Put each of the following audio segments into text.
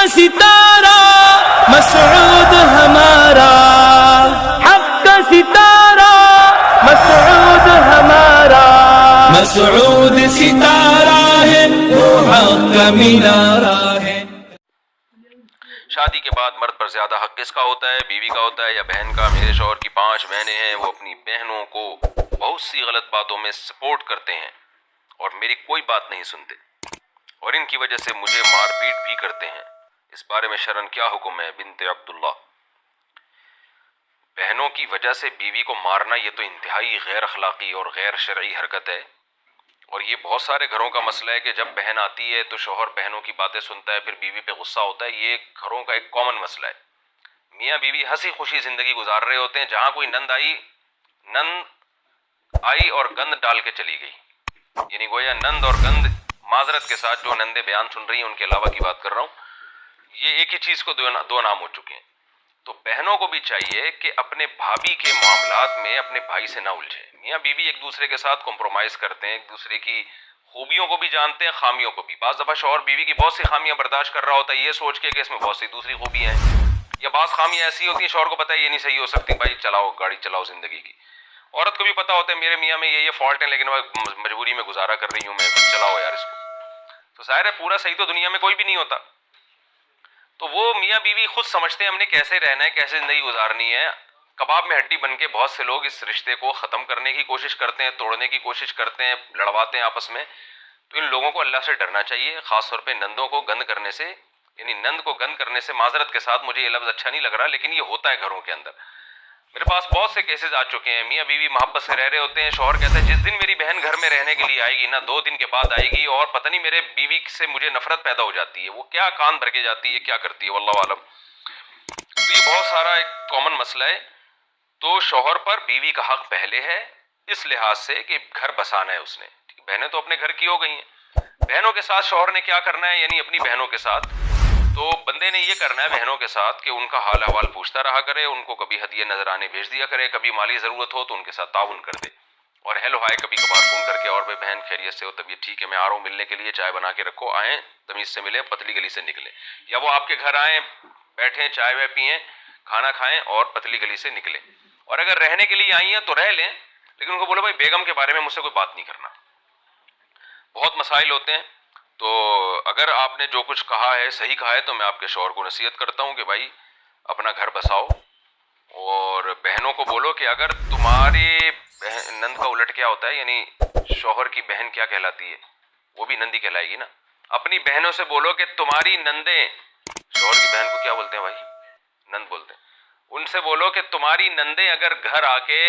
ستارہ مسعود ہمارا، حق کا ستارہ مسعود ہمارا، مسعود ستارہ ہے وہ حق کا مینارہ ہے۔ شادی کے بعد مرد پر زیادہ حق کس کا ہوتا ہے، بیوی کا ہوتا ہے یا بہن کا؟ میرے شوہر کی 5 بہنیں ہیں، وہ اپنی بہنوں کو بہت سی غلط باتوں میں سپورٹ کرتے ہیں اور میری کوئی بات نہیں سنتے، اور ان کی وجہ سے مجھے مار پیٹ بھی کرتے ہیں۔ اس بارے میں شرعاً کیا حکم ہے؟ بنت عبداللہ، بہنوں کی وجہ سے بیوی کو مارنا یہ تو انتہائی غیر اخلاقی اور غیر شرعی حرکت ہے، اور یہ بہت سارے گھروں کا مسئلہ ہے کہ جب بہن آتی ہے تو شوہر بہنوں کی باتیں سنتا ہے، پھر بیوی پہ غصہ ہوتا ہے۔ یہ گھروں کا ایک کامن مسئلہ ہے۔ میاں بیوی ہنسی خوشی زندگی گزار رہے ہوتے ہیں، جہاں کوئی نند آئی اور گند ڈال کے چلی گئی، یعنی گویا نند اور گند، معذرت کے ساتھ جو نندیں بیان سن رہی ہیں ان کے علاوہ کی بات کر رہا ہوں، یہ ایک ہی چیز کو دو نام ہو چکے ہیں۔ تو بہنوں کو بھی چاہیے کہ اپنے بھابھی کے معاملات میں اپنے بھائی سے نہ الجھیں۔ میاں بیوی ایک دوسرے کے ساتھ کمپرومائز کرتے ہیں، ایک دوسرے کی خوبیوں کو بھی جانتے ہیں، خامیوں کو بھی۔ بعض دفعہ شوہر بیوی کی بہت سی خامیاں برداشت کر رہا ہوتا ہے یہ سوچ کے کہ اس میں بہت سی دوسری خوبیاں ہیں، یا بعض خامیاں ایسی ہوتی ہیں شوہر کو پتہ ہے یہ نہیں صحیح ہو سکتی، بھائی چلاؤ گاڑی چلاؤ زندگی کی۔ عورت کو بھی پتہ ہوتا ہے میرے میاں میں یہ فالٹ ہیں، لیکن مجبوری میں گزارا کر رہی ہوں میں، چلاؤ یار اس کو۔ تو ظاہر ہے پورا صحیح تو دنیا میں کوئی بھی نہیں ہوتا، تو وہ میاں بیوی خود سمجھتے ہیں ہم نے کیسے رہنا ہے، کیسے زندگی گزارنی ہے۔ کباب میں ہڈی بن کے بہت سے لوگ اس رشتے کو ختم کرنے کی کوشش کرتے ہیں، توڑنے کی کوشش کرتے ہیں، لڑواتے ہیں آپس میں۔ تو ان لوگوں کو اللہ سے ڈرنا چاہیے، خاص طور پہ نندوں کو گند کرنے سے، یعنی نند کو گند کرنے سے، معذرت کے ساتھ مجھے یہ لفظ اچھا نہیں لگ رہا لیکن یہ ہوتا ہے گھروں کے اندر۔ میرے پاس بہت سے کیسز آ چکے ہیں، میاں بیوی محبت سے رہ رہے ہوتے ہیں، شوہر کہتا ہے جس دن میری بہن گھر میں رہنے کے لیے آئے گی نا 2 دن کے بعد آئے گی، اور پتہ نہیں میرے بیوی سے مجھے نفرت پیدا ہو جاتی ہے، وہ کیا کان بھر کے جاتی ہے، کیا کرتی ہے واللہ عالم۔ تو یہ بہت سارا ایک کامن مسئلہ ہے۔ تو شوہر پر بیوی کا حق پہلے ہے اس لحاظ سے کہ گھر بسانا ہے اس نے، بہنیں تو اپنے گھر کی ہو گئی ہیں۔ بہنوں کے ساتھ شوہر نے کیا کرنا ہے، یعنی اپنی بہنوں کے ساتھ تو بندے نے یہ کرنا ہے بہنوں کے ساتھ کہ ان کا حال احوال پوچھتا رہا کرے، ان کو کبھی ہدیے نذرانے بھیج دیا کرے، کبھی مالی ضرورت ہو تو ان کے ساتھ تعاون کر دے، اور ہیلو ہائے کبھی کبھار فون کر کے، اور بھائی بہن خیریت سے ہو، طبیعت ٹھیک ہے، میں آ رہا ہوں ملنے کے لیے، چائے بنا کے رکھو، آئیں تمیز سے ملیں، پتلی گلی سے نکلیں، یا وہ آپ کے گھر آئیں، بیٹھیں، چائے وائے پئیں، کھانا کھائیں اور پتلی گلی سے نکلیں۔ اور اگر رہنے کے لیے آئی ہیں تو رہ لیں، لیکن ان کو بولو بھائی بیگم کے بارے میں مجھ سے کوئی بات نہیں کرنا۔ بہت مسائل ہوتے ہیں، تو اگر آپ نے جو کچھ کہا ہے صحیح کہا ہے تو میں آپ کے شوہر کو نصیحت کرتا ہوں کہ بھائی اپنا گھر بساؤ، اور بہنوں کو بولو کہ اگر تمہاری نند کا الٹ کیا ہوتا ہے، یعنی شوہر کی بہن کیا کہلاتی ہے، وہ بھی نندی کہلائے گی نا۔ اپنی بہنوں سے بولو کہ تمہاری نندیں، شوہر کی بہن کو کیا بولتے ہیں بھائی، نند بولتے ہیں، ان سے بولو کہ تمہاری نندیں اگر گھر آ کے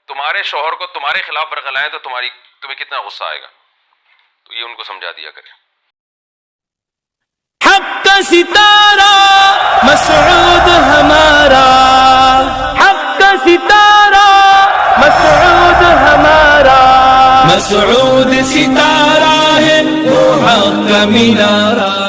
تمہارے شوہر کو تمہارے خلاف ورغلائیں تو تمہیں کتنا غصہ آئے گا، تو یہ ان کو سمجھا دیا کرے۔ حق کا ستارہ مسعود ہمارا، حق کا ستارہ مسعود ہمارا، مسعود ستارہ ہے وہ حق کا مینارہ۔